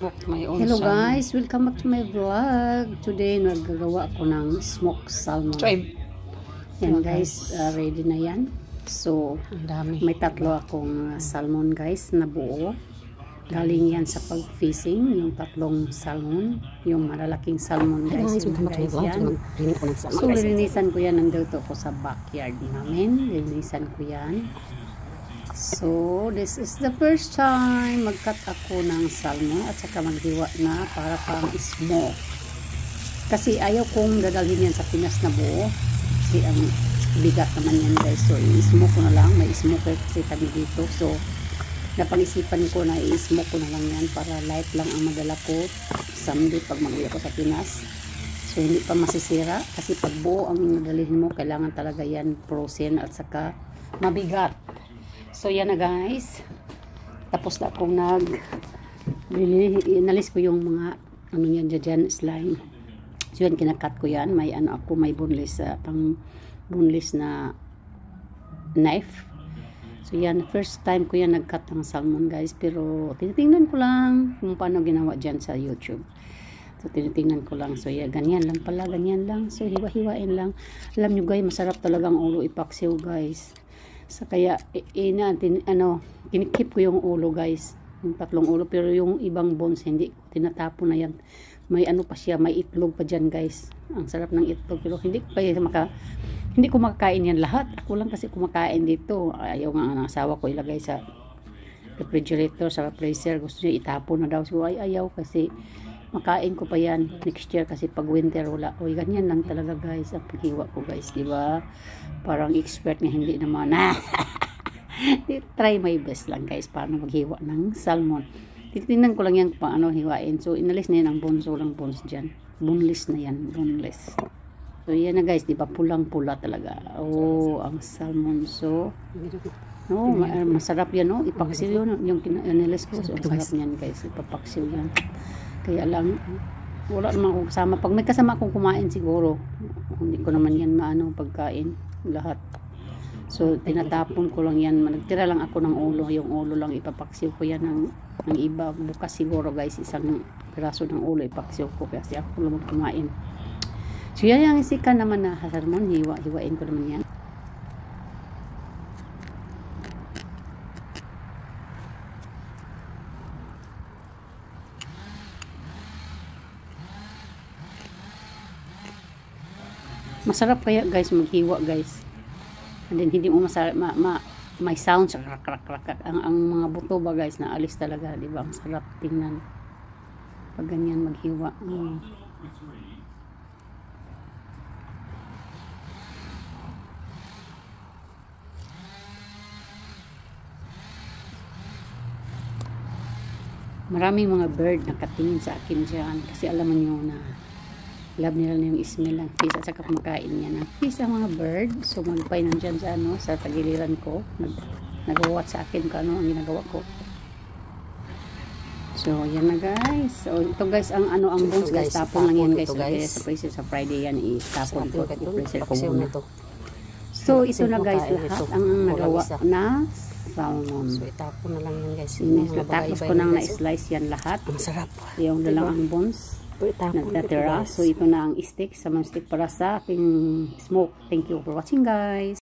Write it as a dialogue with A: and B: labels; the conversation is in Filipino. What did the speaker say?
A: Hello guys, welcome back to my vlog. Today naggagawa ako ng smoked salmon. Yan guys, ready na yan. So, may tatlo akong salmon guys na buo. Galing yan sa pag-fishing, yung tatlong salmon, yung malalaking salmon guys. Yan. So, lilinisan ko yan. Nandito ko sa backyard namin. Lilinisan ko yan. So, this is the first time mag-cut ako ng salmon at saka magdiwa na para pang smoke. Kasi ayaw kong dadalhin yan sa Pinas na buo. Kasi ang bigat naman yan guys. So, i-smoke ko na lang. May smoker kasi kami dito. So, napag-isipan ko na i-smoke ko na lang yan para light lang ang madala ko. Someday pag mag-uwi ako sa Pinas. So, hindi pa masisira. Kasi pag buo ang dadalhin mo, kailangan talaga yan frozen at saka mabigat. So, yan na guys. Tapos na akong inalis ko yung mga ano yan dyan, slime. So, yan, kinakat ko yan. May ano ako, may boneless, pang boneless na knife. So, yan, first time ko yan nagkat ng salmon guys. Pero, tinitingnan ko lang kung paano ginawa dyan sa YouTube. So, tinitingnan ko lang. So, yan, ganyan lang pala, ganyan lang. So, hiwa-hiwain lang. Alam nyo guys, masarap talagang ulo ipaksiw guys. So, kaya, kinikip ko yung ulo guys. Yung tatlong ulo. Pero yung ibang bones, hindi tinatapon na yan. May ano pa siya, may itlog pa dyan guys. Ang sarap ng itlog. Pero hindi ko makakain yan lahat. Ako lang kasi kumakain dito. Ayaw nga ang asawa ko ilagay sa refrigerator, sa freezer. Gusto niya itapon na daw. So, ayaw kasi makain ko pa yan next year kasi pag winter wala. Uy, ganyan lang talaga guys ang paghiwa ko guys, di ba? Parang expert nga hindi naman. Try my best lang guys paano maghiwa ng salmon. Titingnan ko lang yan paano hiwain. So, inalis na yan ang bones. Walang bones dyan. Boneless na yan. Boneless. So, yan na guys. Di ba? Pulang-pula talaga. Oh, ang salmon. So, no, masarap yan. No? Ipaksiw yun. Yung inalis ko. So, masarap yan guys. Ipapaksiw yan. Kaya lang, wala naman akong kasama. Pag may kasama akong kumain siguro, hindi ko naman yan maano pagkain. Lahat. So, tinatapon ko lang yan. Nagtira lang ako ng ulo. Yung ulo lang ipapaksiw ko yan ng iba. Bukas siguro guys, isang piraso ng ulo ipaksiw ko. Kasi ako naman kumain. So, yan yung isikan naman na salmon. Hiwain ko naman yan. Masarap kaya guys maghiwa guys. And then hindi mo masarap may sounds krak krak krak. Ang mga buto ba guys na alis talaga, di ba? Masarap tingnan pag ganyan maghiwa. Maraming mga bird nakatingin sa akin dyan kasi alam niyo na love nila na yung smell ng fish at saka kumakain niya ng fish ang mga bird. So magpay nandyan sa sa tagiliran ko. Nagawa sa akin kung ano ang ginagawa ko. So yan na guys. So ito guys ang bones guys. Tapon lang yan guys. Sa freezer sa Friday yan itapon ko. I-freezer ko muna. So ito na guys lahat ang nagawa na salmon. So itapon na lang yan guys. Tapos ko nang na-slice yan lahat. Ang sarap. Yung dalang ang bones. Nagtatira. So ito na ang steak. Sa mga steak para sa aking smoke. Thank you for watching guys.